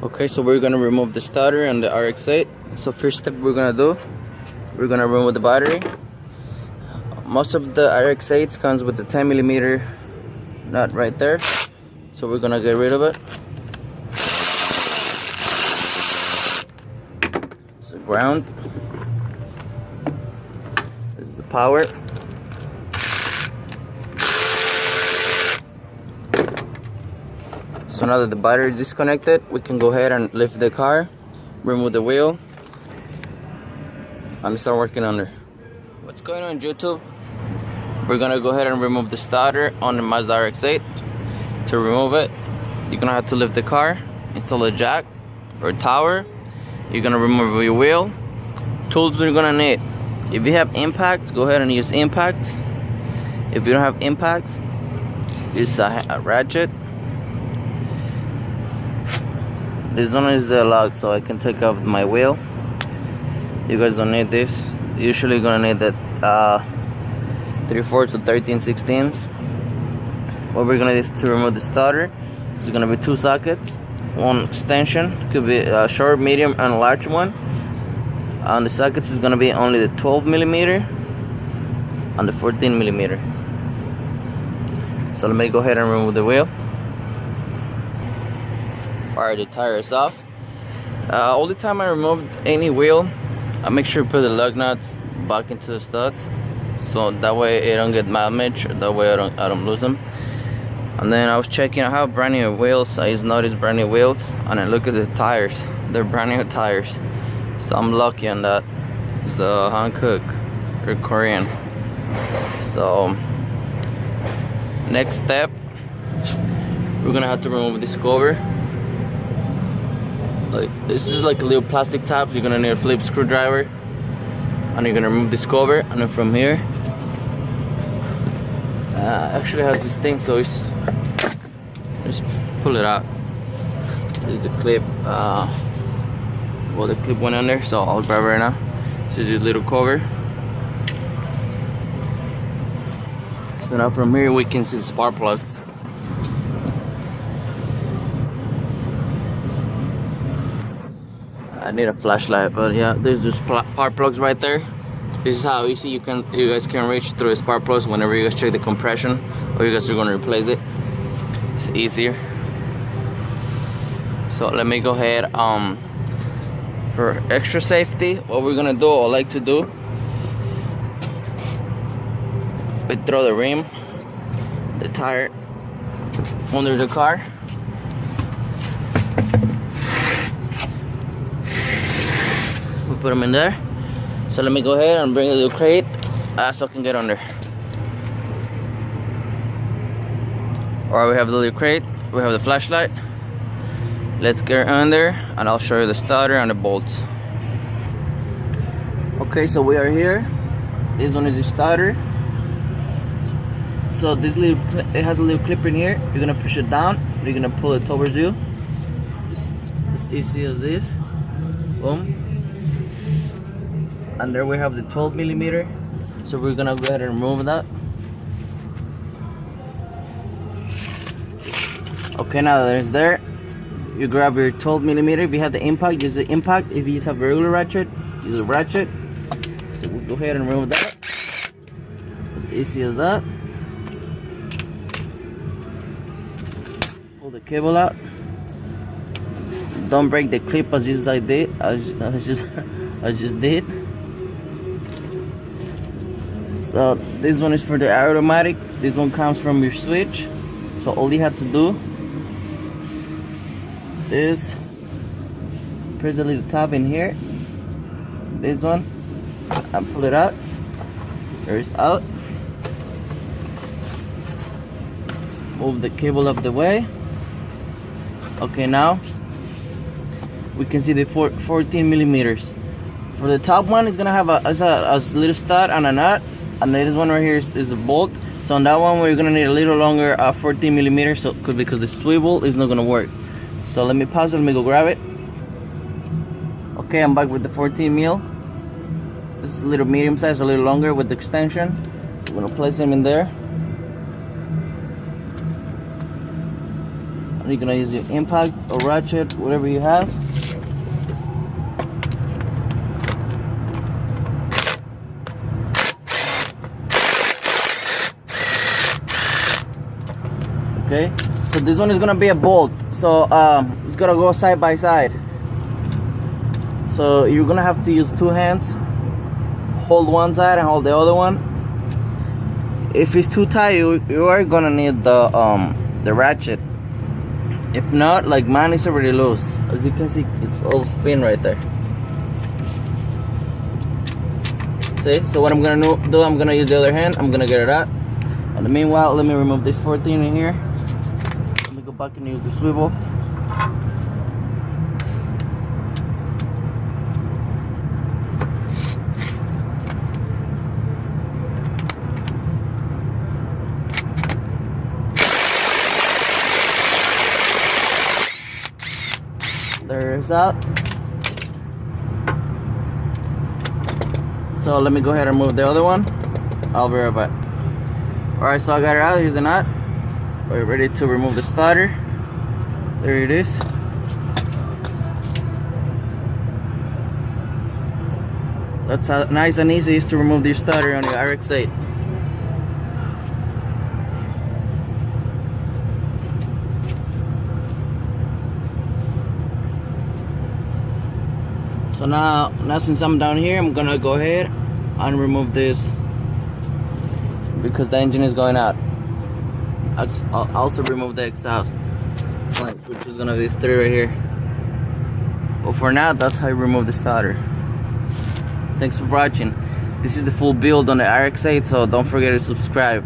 Okay, so we're gonna remove the starter and the RX8. So first step we're gonna do, we're gonna remove the battery. Most of the RX8s comes with the 10mm nut right there, so we're gonna get rid of it. It's the ground. This is the power. So now that the battery is disconnected, we can go ahead and lift the car, remove the wheel, and start working on it. What's going on, YouTube? We're gonna go ahead and remove the starter on the Mazda RX8. To remove it, you're gonna have to lift the car, install a jack or a tower. You're gonna remove your wheel. Tools you're gonna need: if you have impacts, go ahead and use impacts. If you don't have impacts, use a ratchet. This one is the lock, so I can take off my wheel. You guys don't need this. Usually gonna need that 3/4 to 13/16. What we're gonna do to remove the starter is gonna be 2 sockets, 1 extension, could be a short, medium, and large one. And the sockets is gonna be only the 12mm and the 14mm. So let me go ahead and remove the wheel. Fire the tires off. All the time I remove any wheel, I make sure to put the lug nuts back into the studs, so that way it don't get damaged, that way I don't lose them. And then I was checking, I have brand new wheels. I just noticed brand new wheels, and I look at the tires, they're brand new tires, so I'm lucky on that. It's a Hankook or Korean. So next step, we're gonna have to remove this cover. Like, this is like a little plastic top. You're gonna need a Phillips screwdriver, and you're gonna remove this cover. And then from here, actually has this thing, so it's just pull it out. There's a clip. Well, the clip went under, so I'll grab it right now. This is your little cover. So now from here we can see the spark plugs. I need a flashlight, but yeah, there's just spark plugs right there. This is how easy you guys can reach through the spark plugs whenever you guys check the compression, or you guys are going to replace it. It's easier. So let me go ahead. For extra safety, what we're gonna do, or like to do, we throw the rim, the tire under the car. We put them in there. So let me go ahead and bring the little crate so I can get under. Alright, we have the little crate, we have the flashlight. Let's get under and I'll show you the starter and the bolts. Okay, so we are here. This one is the starter. So this little, it has a little clip in here. You're gonna push it down, you're gonna pull it towards you. As easy as this. Boom. And there we have the 12mm. So we're gonna go ahead and remove that. Okay, now that it's there, you grab your 12mm. If you have the impact, use the impact. If you have a regular ratchet, use a ratchet. So we'll go ahead and remove that. As easy as that. Pull the cable out. Don't break the clip as I just did. So this one is for the automatic. This one comes from your switch. So all you have to do is press the little tab in here, this one, and pull it out. There's out. Move the cable up the way. Okay, now we can see the 14mm. For the top one, it's gonna have a little stud and a nut, and this one right here is a bolt. So on that one, we're gonna need a little longer 14mm, so because the swivel is not gonna work. So let me pause it, let me go grab it. Okay, I'm back with the 14mm. This is a little medium size, a little longer with the extension. I'm gonna place them in there. You're gonna use your impact or ratchet, whatever you have. Okay, so this one is gonna be a bolt, so it's gonna go side by side. So you're gonna have to use two hands, hold one side and hold the other one. If it's too tight, you are gonna need the ratchet. If not, like mine is already loose. As you can see, it's all spin right there. See? So what I'm gonna do, I'm gonna use the other hand. I'm gonna get it out. And meanwhile, let me remove this 14 in here. Let me go back and use the swivel. There it's out. So let me go ahead and remove the other one. I'll be right back. Alright, so I got it out. Here's the nut. We're ready to remove the starter. There it is. That's how nice and easy it is to remove the starter on your RX8. So now since I'm down here, I'm gonna go ahead and remove this because the engine is going out. I'll also remove the exhaust, which is gonna be this three right here. But for now, that's how you remove the starter. Thanks for watching. This is the full build on the RX8, so don't forget to subscribe.